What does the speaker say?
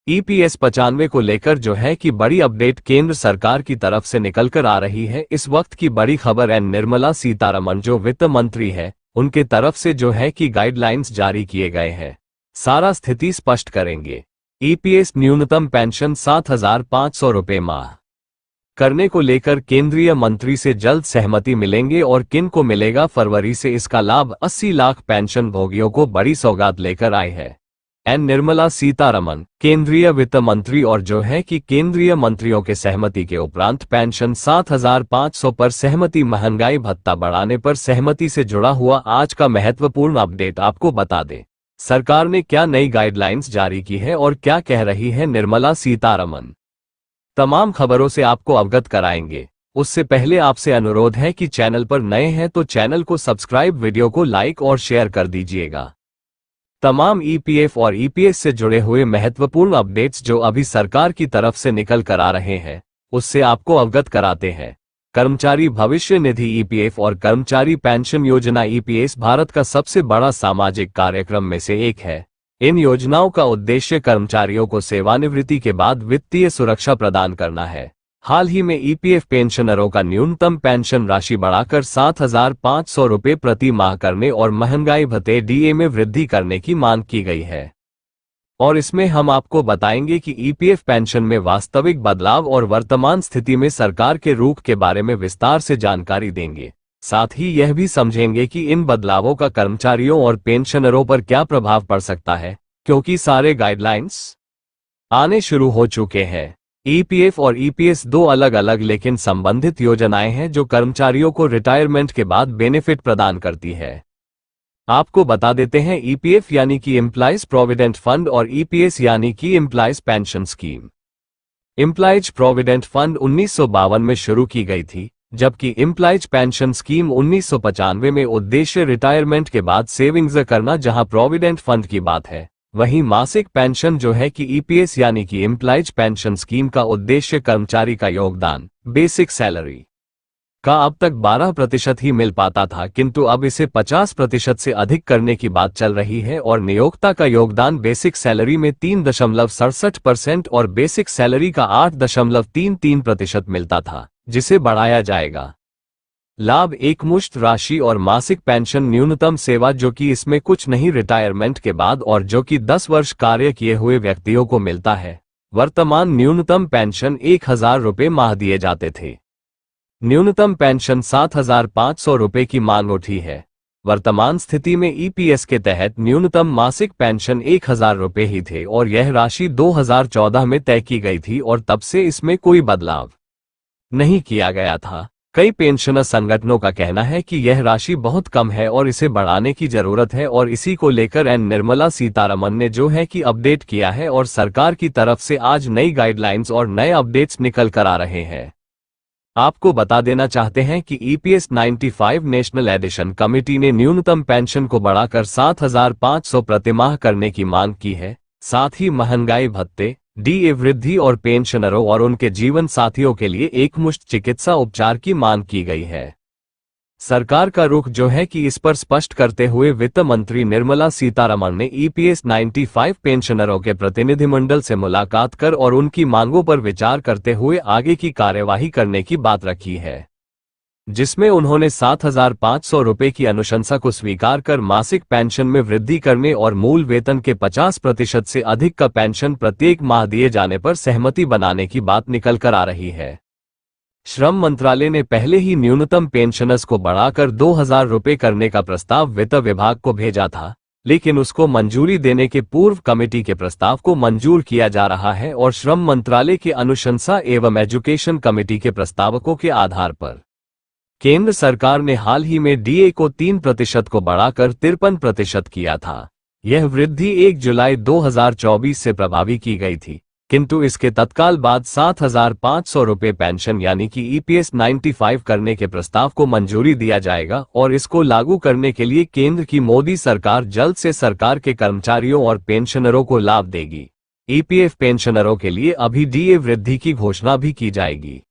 EPS 95 को लेकर जो है कि बड़ी अपडेट केंद्र सरकार की तरफ से निकलकर आ रही है। इस वक्त की बड़ी खबर है, निर्मला सीतारमण जो वित्त मंत्री है उनके तरफ से जो है कि गाइडलाइंस जारी किए गए हैं, सारा स्थिति स्पष्ट करेंगे। EPS न्यूनतम पेंशन 7,500 रुपये माह करने को लेकर केंद्रीय मंत्री से जल्द सहमति मिलेंगे और किन को मिलेगा फरवरी से इसका लाभ। 80 लाख पेंशन भोगियों को बड़ी सौगात लेकर आए हैं निर्मला सीतारमण, केंद्रीय वित्त मंत्री, और जो है कि केंद्रीय मंत्रियों के सहमति के उपरांत पेंशन 7,500 पर सहमति, महंगाई भत्ता बढ़ाने पर सहमति से जुड़ा हुआ आज का महत्वपूर्ण अपडेट आपको बता दें। सरकार ने क्या नई गाइडलाइंस जारी की है और क्या कह रही है निर्मला सीतारमण, तमाम खबरों से आपको अवगत कराएंगे। उससे पहले आपसे अनुरोध है कि चैनल पर नए हैं तो चैनल को सब्सक्राइब, वीडियो को लाइक और शेयर कर दीजिएगा। तमाम EPF और EPS से जुड़े हुए महत्वपूर्ण अपडेट्स जो अभी सरकार की तरफ से निकल कर आ रहे हैं उससे आपको अवगत कराते हैं। कर्मचारी भविष्य निधि EPF और कर्मचारी पेंशन योजना EPS भारत का सबसे बड़ा सामाजिक कार्यक्रम में से एक है। इन योजनाओं का उद्देश्य कर्मचारियों को सेवानिवृत्ति के बाद वित्तीय सुरक्षा प्रदान करना है। हाल ही में EPF पेंशनरों का न्यूनतम पेंशन राशि बढ़ाकर 7,500 रुपये प्रति माह करने और महंगाई भत्ते DA में वृद्धि करने की मांग की गई है। और इसमें हम आपको बताएंगे कि EPF पेंशन में वास्तविक बदलाव और वर्तमान स्थिति में सरकार के रुख के बारे में विस्तार से जानकारी देंगे। साथ ही यह भी समझेंगे कि इन बदलावों का कर्मचारियों और पेंशनरों पर क्या प्रभाव पड़ सकता है, क्योंकि सारे गाइडलाइंस आने शुरू हो चुके हैं। EPF और EPS दो अलग अलग लेकिन संबंधित योजनाएं हैं जो कर्मचारियों को रिटायरमेंट के बाद बेनिफिट प्रदान करती है। आपको बता देते हैं, EPF यानी कि एम्प्लॉइज प्रोविडेंट फंड और EPS यानी कि employees pension scheme. Employees provident fund 1952 में शुरू की गई थी, जबकि एम्प्लॉइज पेंशन स्कीम 1995 में। उद्देश्य रिटायरमेंट के बाद सेविंग्स करना, जहां प्रोविडेंट फंड की बात है। वहीं मासिक पेंशन जो है कि EPS यानी कि एम्प्लॉइज पेंशन स्कीम का उद्देश्य कर्मचारी का योगदान, बेसिक सैलरी का अब तक 12% ही मिल पाता था, किंतु अब इसे 50% से अधिक करने की बात चल रही है। और नियोक्ता का योगदान बेसिक सैलरी में 3.67% और बेसिक सैलरी का 8.33% मिलता था, जिसे बढ़ाया जाएगा। लाभ एकमुश्त राशि और मासिक पेंशन न्यूनतम सेवा जो कि इसमें कुछ नहीं रिटायरमेंट के बाद और जो कि 10 वर्ष कार्य किए हुए व्यक्तियों को मिलता है। वर्तमान न्यूनतम पेंशन 1,000 रुपये माह दिए जाते थे। न्यूनतम पेंशन 7,500 रुपये की मांग उठी है। वर्तमान स्थिति में EPS के तहत न्यूनतम मासिक पेंशन 1,000 रुपये ही थे और यह राशि 2014 में तय की गई थी और तब से इसमें कोई बदलाव नहीं किया गया था। कई पेंशनर संगठनों का कहना है कि यह राशि बहुत कम है और इसे बढ़ाने की जरूरत है, और इसी को लेकर निर्मला सीतारमण ने जो है कि अपडेट किया है और सरकार की तरफ से आज नई गाइडलाइंस और नए अपडेट्स निकल कर आ रहे हैं। आपको बता देना चाहते हैं कि EPS 95 नेशनल एडिशन कमेटी ने न्यूनतम पेंशन को बढ़ाकर 7,500 प्रतिमाह करने की मांग की है। साथ ही महंगाई भत्ते, DA वृद्धि और पेंशनरों और उनके जीवन साथियों के लिए एकमुश्त चिकित्सा उपचार की मांग की गई है। सरकार का रुख जो है कि इस पर स्पष्ट करते हुए वित्त मंत्री निर्मला सीतारमण ने EPS 95 पेंशनरों के प्रतिनिधिमंडल से मुलाकात कर और उनकी मांगों पर विचार करते हुए आगे की कार्यवाही करने की बात रखी है, जिसमें उन्होंने 7,500 रुपये की अनुशंसा को स्वीकार कर मासिक पेंशन में वृद्धि करने और मूल वेतन के 50% से अधिक का पेंशन प्रत्येक माह दिए जाने पर सहमति बनाने की बात निकल कर आ रही है। श्रम मंत्रालय ने पहले ही न्यूनतम पेंशनर्स को बढ़ाकर 2,000 रुपये करने का प्रस्ताव वित्त विभाग को भेजा था, लेकिन उसको मंजूरी देने के पूर्व कमेटी के प्रस्ताव को मंजूर किया जा रहा है और श्रम मंत्रालय के अनुशंसा एवं एजुकेशन कमेटी के प्रस्तावकों के आधार पर केंद्र सरकार ने हाल ही में DA को 3% को बढ़ाकर 53% किया था। यह वृद्धि 1 जुलाई 2024 से प्रभावी की गई थी, किंतु इसके तत्काल बाद 7,500 रुपये पेंशन यानी कि EPS 95 करने के प्रस्ताव को मंजूरी दिया जाएगा और इसको लागू करने के लिए केंद्र की मोदी सरकार जल्द से सरकार के कर्मचारियों और पेंशनरों को लाभ देगी। EPF पेंशनरों के लिए अभी DA वृद्धि की घोषणा भी की जाएगी।